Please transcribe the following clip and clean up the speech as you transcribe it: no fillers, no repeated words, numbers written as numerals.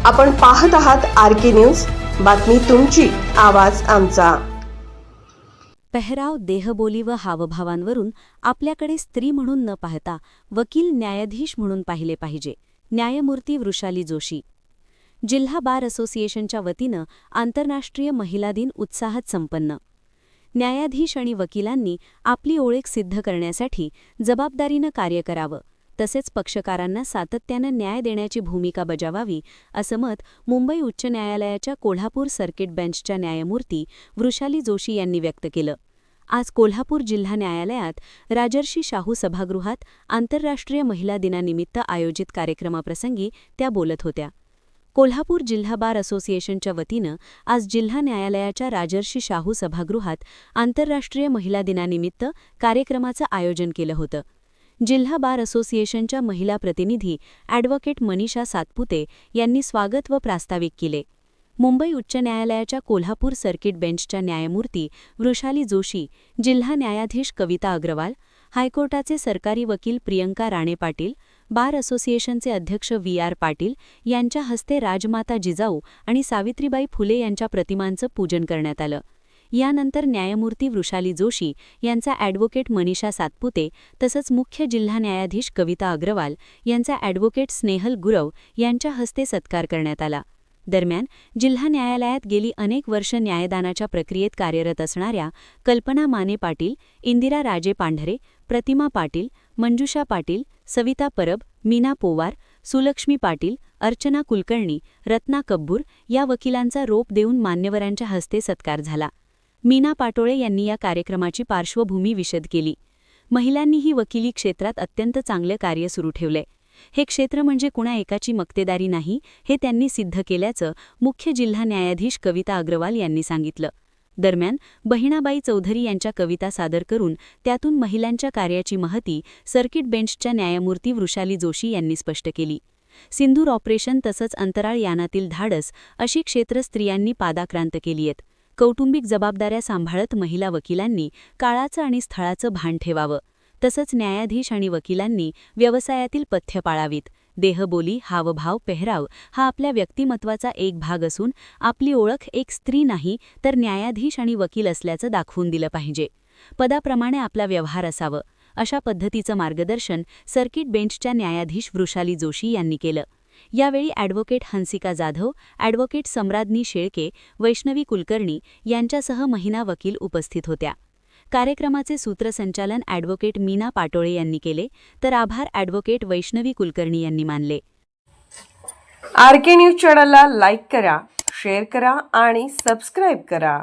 आपण पाहत आहात आर.के. न्यूज. बातमी तुमची, आवाज आमचा. पेहराव, देहबोली व हावभावांवरून आपल्याकडे स्त्री म्हणून न पाहता वकील, न्यायाधीश म्हणून पाहिले पाहिजे. न्यायमूर्ती वृषाली जोशी. जिल्हा बार असोसिएशनच्या वतीनं आंतरराष्ट्रीय महिला दिन उत्साहात संपन्न. न्यायाधीश आणि वकिलांनी आपली ओळख सिद्ध करण्यासाठी जबाबदारीनं कार्य करावं, तसेच पक्षकारांना सातत्यानं न्याय देण्याची भूमिका बजावावी, असं मत मुंबई उच्च न्यायालयाच्या कोल्हापूर सर्किट बेंचच्या न्यायमूर्ती वृषाली जोशी यांनी व्यक्त केलं. आज कोल्हापूर जिल्हा न्यायालयात राजर्षी शाहू सभागृहात आंतरराष्ट्रीय महिला दिनानिमित्त आयोजित कार्यक्रमाप्रसंगी त्या बोलत होत्या. कोल्हापूर जिल्हा बार असोसिएशनच्या वतीनं आज जिल्हा न्यायालयाच्या राजर्षी शाहू सभागृहात आंतरराष्ट्रीय महिला दिनानिमित्त कार्यक्रमाचं आयोजन केलं होतं. जिल्हा बार असोसिएशनच्या महिला प्रतिनिधी ॲडव्होकेट मनीषा सातपुते यांनी स्वागत व प्रास्ताविक केले. मुंबई उच्च न्यायालयाच्या कोल्हापूर सर्किट बेंचच्या न्यायमूर्ती वृषाली जोशी, जिल्हा न्यायाधीश कविता अग्रवाल, हायकोर्टाचे सरकारी वकील प्रियंका राणे पाटील, बार असोसिएशनचे अध्यक्ष व्ही.आर. पाटील यांच्या हस्ते राजमाता जिजाऊ आणि सावित्रीबाई फुले यांच्या प्रतिमांचं पूजन करण्यात आलं. यानंतर न्यायमूर्ती वृषाली जोशी यांचा ॲडव्होकेट मनीषा सातपुते तसंच मुख्य जिल्हा न्यायाधीश कविता अग्रवाल यांचा ॲडव्होकेट स्नेहल गुरव यांच्या हस्ते सत्कार करण्यात आला. दरम्यान जिल्हा न्यायालयात गेली अनेक वर्ष न्यायदानाच्या प्रक्रियेत कार्यरत असणाऱ्या कल्पना माने पाटील, इंदिरा राजे पांढरे, प्रतिमा पाटील, मंजुषा पाटील, सविता परब, मीना पोवार, सुलक्ष्मी पाटील, अर्चना कुलकर्णी, रत्ना कब्बूर या वकिलांचा रोप देऊन मान्यवरांच्या हस्ते सत्कार झाला. मीना पाटोळे यांनी या कार्यक्रमाची पार्श्वभूमी विशद केली. महिलांनीही वकिली क्षेत्रात अत्यंत चांगले कार्य सुरू ठेवले. हे क्षेत्र म्हणजे कुणा एकाची मक्तेदारी नाही, हे त्यांनी सिद्ध केल्याचं मुख्य जिल्हा न्यायाधीश कविता अग्रवाल यांनी सांगितलं. दरम्यान बहिणाबाई चौधरी यांच्या कविता सादर करून त्यातून महिलांच्या कार्याची महती सर्किट बेंचच्या न्यायमूर्ती वृषाली जोशी यांनी स्पष्ट केली. सिंदूर ऑपरेशन तसंच अंतराळ यानातील धाडस अशी क्षेत्र स्त्रियांनी पादाक्रांत केली आहेत. कौटुंबिक जबाबदाऱ्या सांभाळत महिला वकिलांनी काळाचं आणि स्थळाचं भान ठेवावं. तसंच न्यायाधीश आणि वकिलांनी व्यवसायातील पथ्य पाळावीत. देहबोली, हावभाव, पेहराव हा आपल्या व्यक्तिमत्वाचा एक भाग असून आपली ओळख एक स्त्री नाही तर न्यायाधीश आणि वकील असल्याचं दाखवून दिलं पाहिजे. पदाप्रमाणे आपला व्यवहार असावं, अशा पद्धतीचं मार्गदर्शन सर्किट बेंचच्या न्यायाधीश वृषाली जोशी यांनी केलं. यावेळी ॲडव्होकेट हंसिका जाधव, ॲडव्होकेट सम्राज्ञी शेळके, वैष्णवी कुलकर्णी यांच्यासह महिला वकील उपस्थित होत्या. कार्यक्रमाचे सूत्रसंचालन ॲडव्होकेट मीना पाटोळे यांनी केले, तर आभार ॲडव्होकेट वैष्णवी कुलकर्णी यांनी मानले. आर.के. न्यूज चॅनलला लाईक करा, शेअर करा आणि सबस्क्राईब करा.